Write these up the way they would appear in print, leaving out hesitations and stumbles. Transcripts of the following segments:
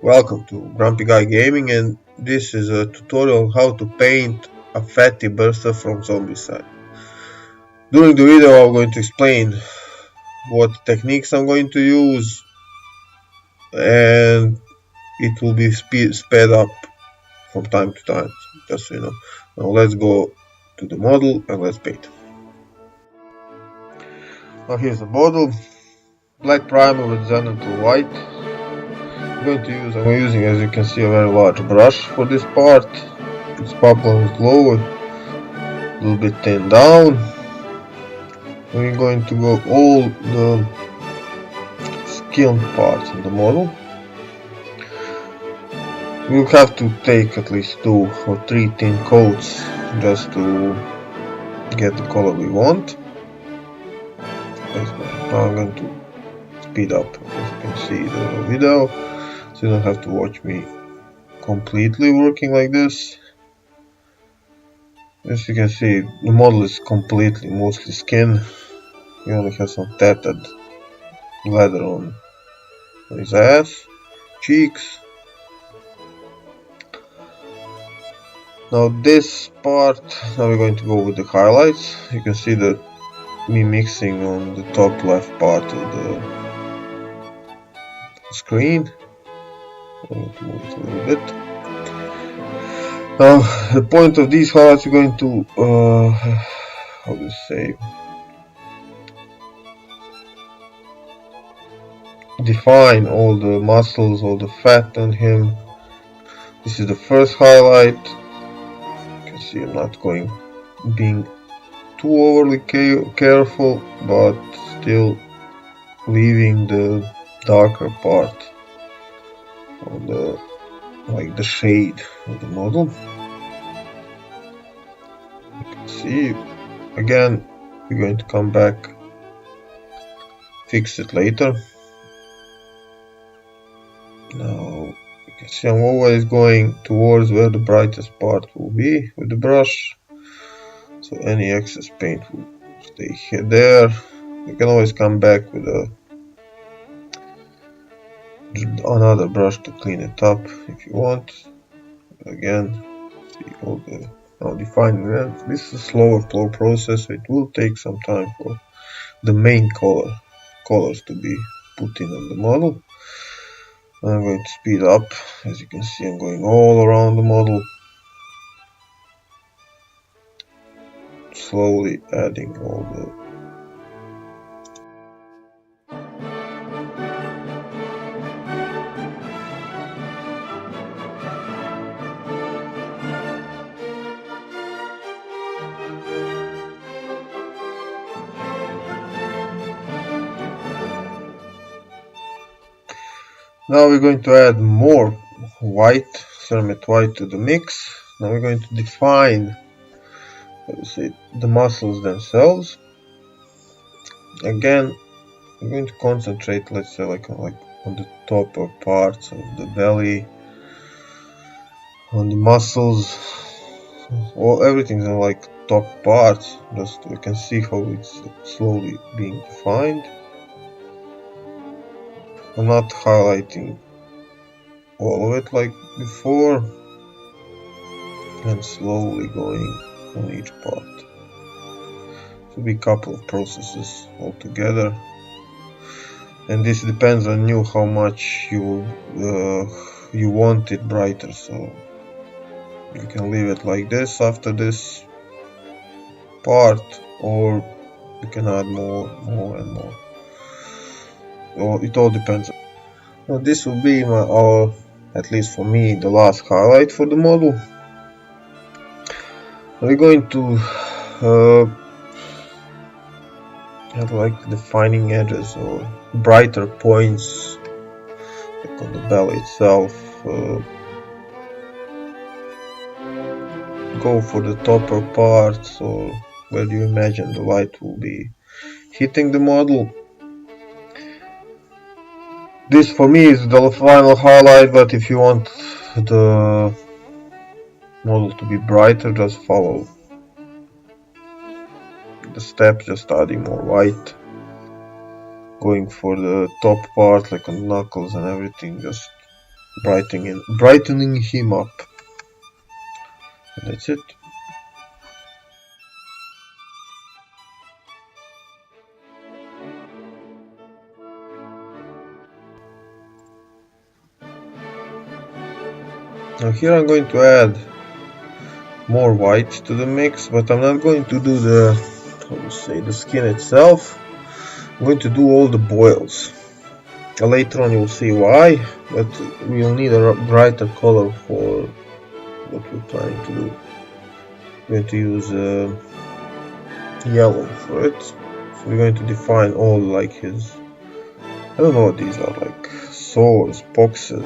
Welcome to Grumpy Guy Gaming, and this is a tutorial on how to paint a fatty burster from Zombicide. During the video I'm going to explain what techniques I'm going to use, and it will be sped up from time to time, just so you know. Now let's go to the model and let's paint. Now here's the model, black primer with Zenith white. I'm using, as you can see, a very large brush for this part. Its poplar is low, a little bit thinned down. We're going to go all the skin parts of the model. We'll have to take at least 2 or 3 thin coats just to get the color we want. Now I'm going to speed up, as you can see the video, so you don't have to watch me completely working like this. As you can see, the model is mostly skin. He only has some tattered leather on his ass, cheeks. Now this part, now we're going to go with the highlights. You can see that me mixing on the top left part of the screen. I'm going to move it a little bit. Now the point of these highlights, we're going to, how do you say, define all the muscles, all the fat on him. This is the first highlight. You can see I'm not being too overly careful, but still leaving the darker part on the shade of the model. You can see again, we're going to come back, fix it later. Now you can see I'm always going towards where the brightest part will be with the brush, so any excess paint will stay here there. You can always come back with another brush to clean it up if you want. Again, see all the now defining that. This is a slower flow process, so it will take some time for the main colors to be put in on the model. I'm going to speed up. As you can see, I'm going all around the model, slowly adding all the Now we're going to add more ceramic white to the mix. Now we're going to define, the muscles themselves. Again, I'm going to concentrate, let's say, like on the top parts of the belly, on the muscles. Everything's on like top parts. Just we can see how it's slowly being defined. I'm not highlighting all of it like before, and slowly going on each part. It will be a couple of processes altogether, and this depends on you how much you want it brighter. So you can leave it like this after this part, or you can add more and more. It all depends. Now this will be at least for me, the last highlight for the model. We're going to have like defining edges or brighter points, like on the belly itself. Go for the topper parts, or where you imagine the light will be hitting the model. This for me is the final highlight, but if you want the model to be brighter, just follow the steps, just adding more white, going for the top part like on knuckles and everything, just brightening him up. And that's it. Now here I'm going to add more white to the mix, but I'm not going to do the skin itself. I'm going to do all the boils. Later on you'll see why, but we'll need a brighter color for what we're planning to do. We're going to use yellow for it. So we're going to define all like his, I don't know what these are, like sores, poxes,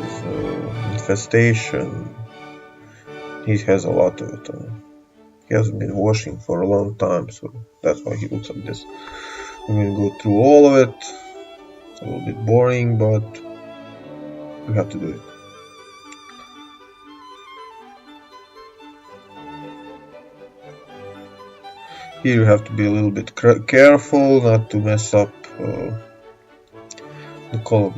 infestation. He has a lot of it. He hasn't been washing for a long time, so that's why he looks like this. I'm going to go through all of it. A little bit boring, but we have to do it. Here you have to be a little bit careful not to mess up the color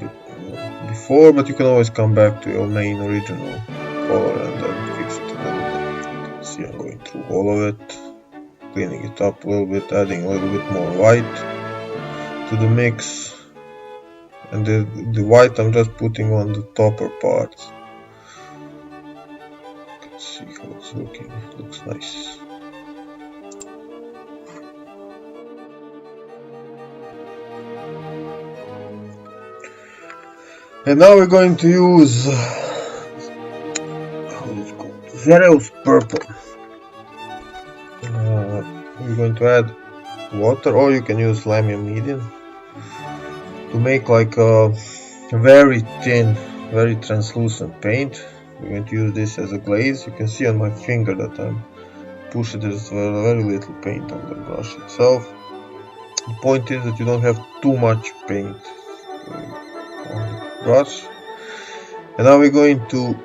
before, but you can always come back to your main original color and then fix it a little bit. See, I'm going through all of it, cleaning it up a little bit, adding a little bit more white to the mix. And the white I'm just putting on the topper parts. Let's see how it's looking. It looks nice. And now we're going to use Zereus Purple. We're going to add water, or you can use Lamium Medium, to make like a very thin, very translucent paint. We're going to use this as a glaze. You can see on my finger that I'm pushing. There's very little paint on the brush itself. The point is that you don't have too much paint on the brush. And now we're going to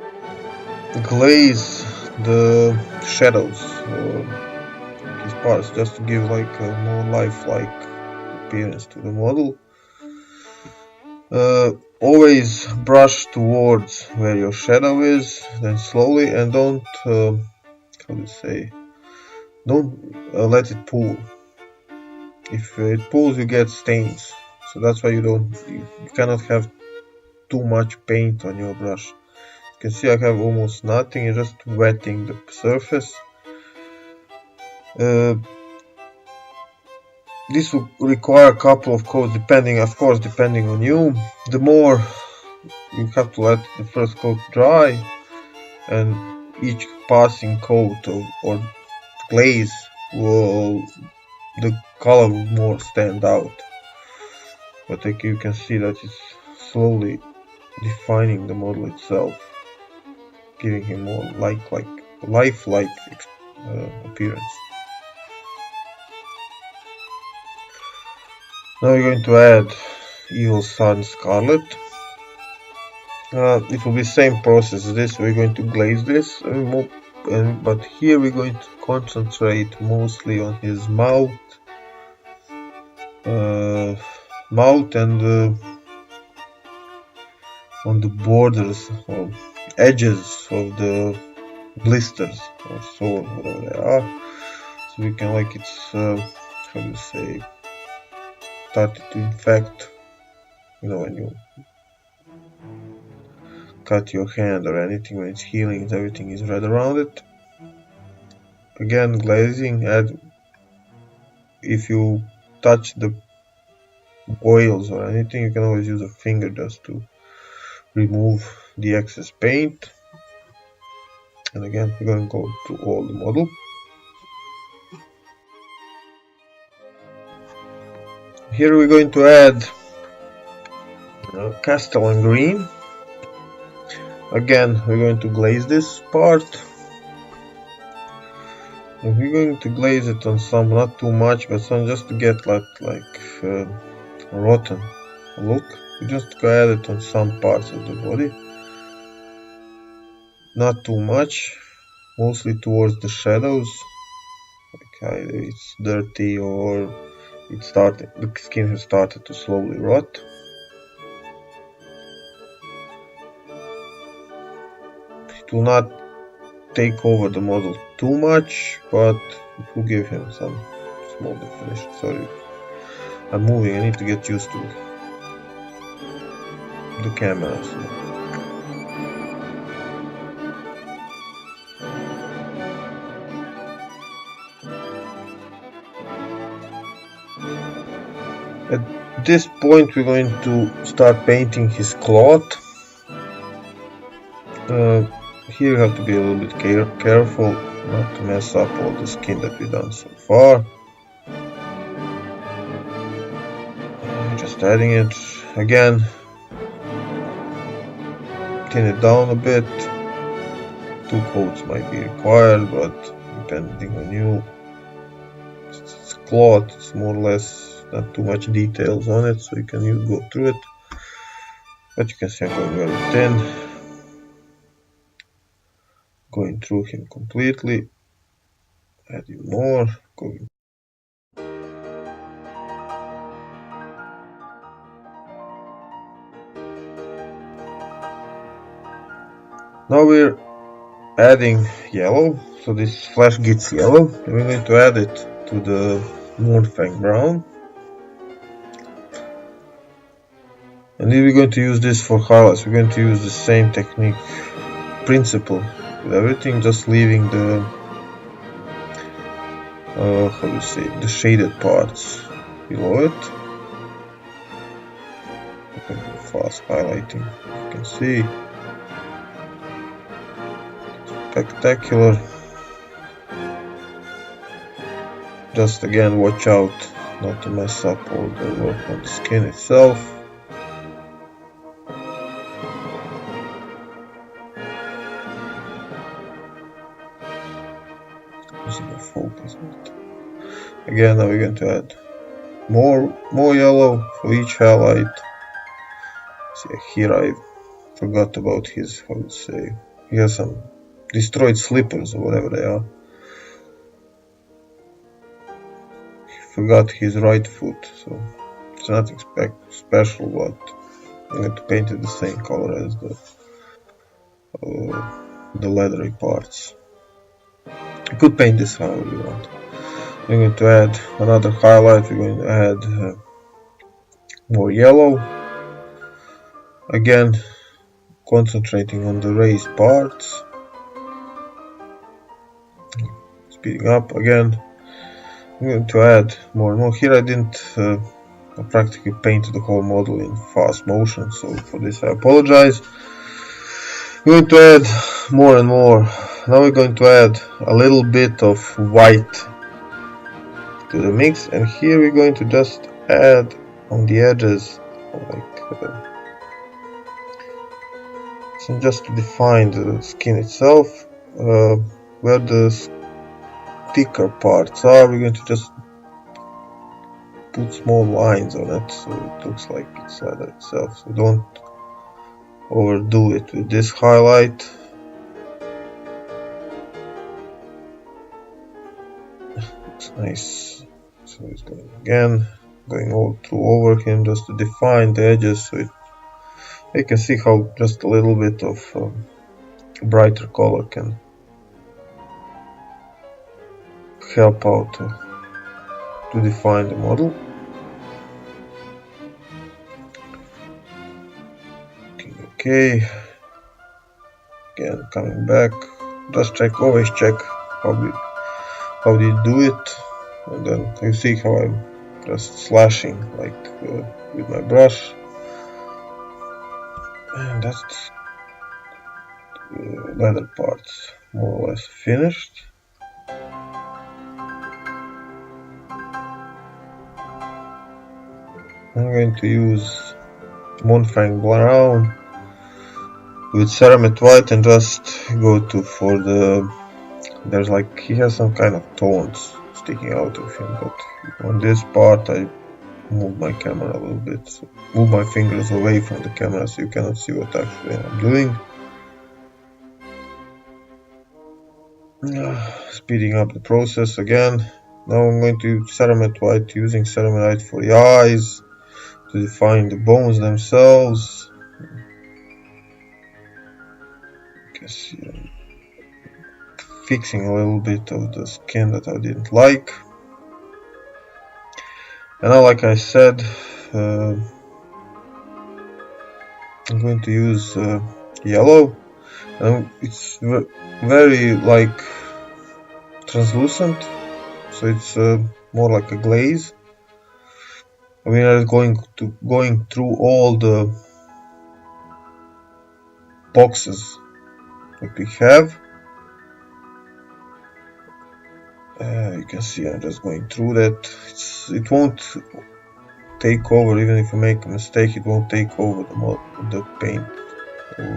glaze the shadows or these parts, just to give like a more lifelike appearance to the model. Always brush towards where your shadow is, then slowly, and don't let it pull. If it pulls, you get stains, so that's why you cannot have too much paint on your brush. You can see I have almost nothing. You're just wetting the surface. This will require a couple of coats, depending on you. The more you have to let the first coat dry, and each passing coat or glaze the color will more stand out. But like you can see that it's slowly defining the model itself, giving him more lifelike appearance. Now we're going to add Evil Sun Scarlet. It will be the same process as this. We're going to glaze this, but here we're going to concentrate mostly on his mouth and on the borders or edges of the blisters or sores, whatever they are. So we can, like, it's started to infect, when you cut your hand or anything, when it's healing, everything is red around it. Again, glazing, if you touch the oils or anything, you can always use a finger just to remove the excess paint. And again, we're going to go through all the model. Here we're going to add Castellan Green. Again, we're going to glaze this part. And we're going to glaze it on some, not too much, but some, just to get a rotten look. We just add it on some parts of the body. Not too much, mostly towards the shadows, like either it's dirty or the skin has started to slowly rot. It will not take over the model too much, but it will give him some small definition. Sorry, I'm moving, I need to get used to the camera. So. At this point we're going to start painting his cloth. Here you have to be a little bit careful not to mess up all the skin that we've done so far. Just adding it again, thin it down a bit. 2 coats might be required, but depending on you. It's cloth, it's more or less not too much details on it, so you can go through it. But you can see I'm going very thin. Going through him completely, adding more, going. Now we're adding yellow, so this flash gets yellow, and we're going to add it to the Moonfang brown. And then we're going to use this for highlights. We're going to use the same technique, principle with everything, just leaving the the shaded parts below it. Fast highlighting, you can see. Spectacular. Just again watch out not to mess up all the work on the skin itself. Focus. Again, now we're going to add more yellow for each highlight. See, here I forgot about his, he has some destroyed slippers or whatever they are. He forgot his right foot, so it's nothing special, but I'm going to paint it the same color as the leathery parts. You could paint this however you want. We're going to add another highlight. We're going to add more yellow. Again, concentrating on the raised parts. Speeding up again. I'm going to add more and more. Here I didn't practically paint the whole model in fast motion, so for this I apologize. We're going to add more and more. Now we're going to add a little bit of white to the mix, and here we're going to just add on the edges, just to define the skin itself, where the thicker parts are. We're going to just put small lines on it so it looks like it's leather itself, so don't overdo it with this highlight. Looks nice. So it's going all through over him just to define the edges, so you can see how just a little bit of brighter color can help out to define the model. Okay, again coming back, just always check how do you do it, and then you see how I'm just slashing like with my brush, and that's the leather parts more or less finished. I'm going to use Moonfang brown with ceramide white and just go for there's like, he has some kind of tones sticking out of him, but on this part I move my camera a little bit, so move my fingers away from the camera so you cannot see what actually I'm doing. Speeding up the process again, Now I'm going to use ceramite white, using ceramite white for the eyes, to define the bones themselves. You can see I'm fixing a little bit of the skin that I didn't like. And now, like I said, I'm going to use yellow. It's very like translucent, so it's more like a glaze. We are going through all the boxes that we have. You can see I'm just going through that. It won't take over, even if you make a mistake, it won't take over the paint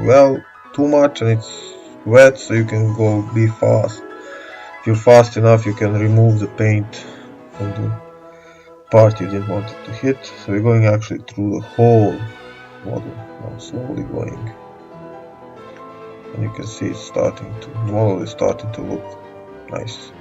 well too much, and it's wet, so you can be fast. If you're fast enough, you can remove the paint from the part you didn't want it to hit. So we're going actually through the whole model now, slowly going, and you can see the model is starting to look nice.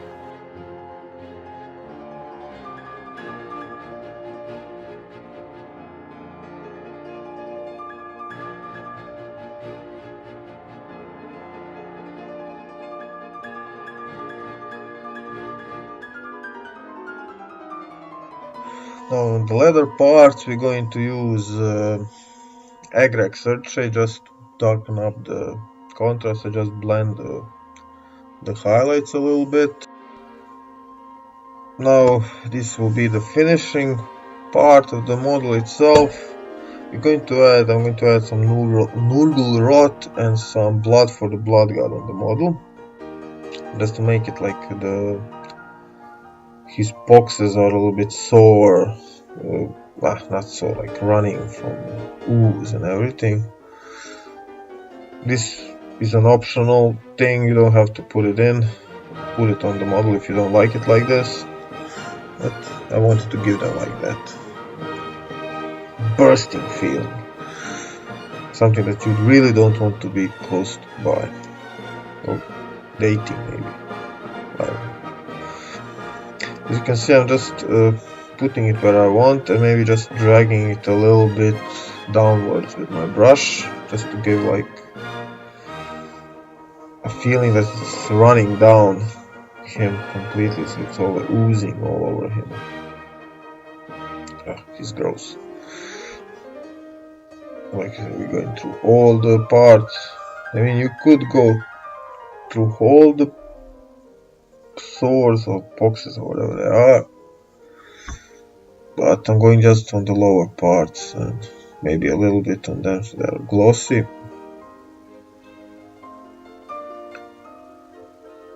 Now on the leather parts, we're going to use Agrek Search just to darken up the contrast. I just blend the highlights a little bit. Now this will be the finishing part of the model itself. I'm going to add some Nurgle rot and some blood for the blood god on the model, just to make it like his boxes are a little bit sore, not so like running from ooze and everything. This is an optional thing, you don't have to put it on the model if you don't like it like this, but I wanted to give them like that bursting feeling, something that you really don't want to be close by, or dating maybe. As you can see, I'm just putting it where I want, and maybe just dragging it a little bit downwards with my brush, just to give like a feeling that it's running down him completely, so it's all oozing all over him. He's gross. Like we're going through all the parts. I mean, you could go through all the sores or boxes or whatever they are, but I'm going just on the lower parts and maybe a little bit on them so they're glossy.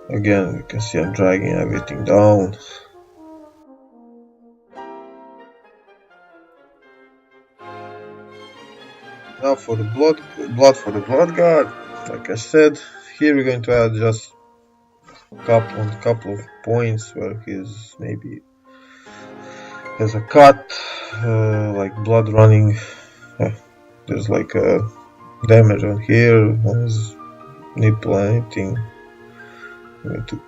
Again, you can see I'm dragging everything down. Now for the blood for the blood guard, like I said, here we're going to add just a couple of points where he's maybe has a cut, like blood running. There's like a damage on here, on his nipple, anything. I'm going to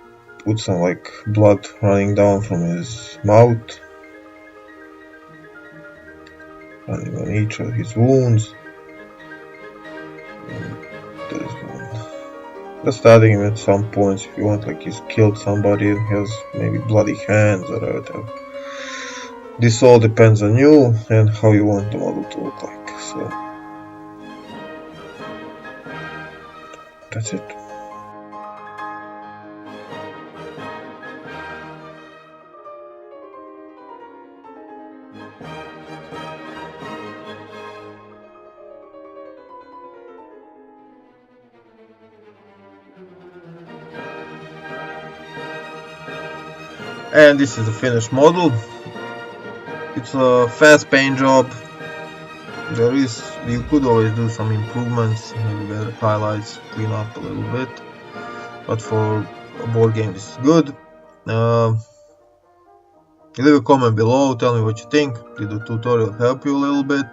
put some like blood running down from his mouth, running on each of his wounds. There's one. Just adding him at some points if you want, like he's killed somebody and has maybe bloody hands or whatever. This all depends on you and how you want the model to look like. So that's it. And this is the finished model. It's a fast paint job. You could always do some improvements, maybe better highlights, clean up a little bit, but for a board game this is good. Leave a comment below, tell me what you think. Did the tutorial help you a little bit?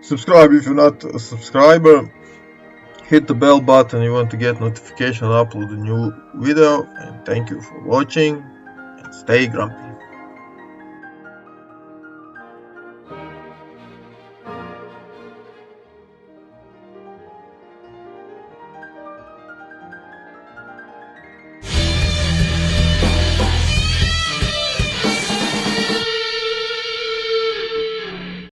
Subscribe if you're not a subscriber. Hit the bell button if you want to get notification when I upload a new video, and thank you for watching. Stay grumpy.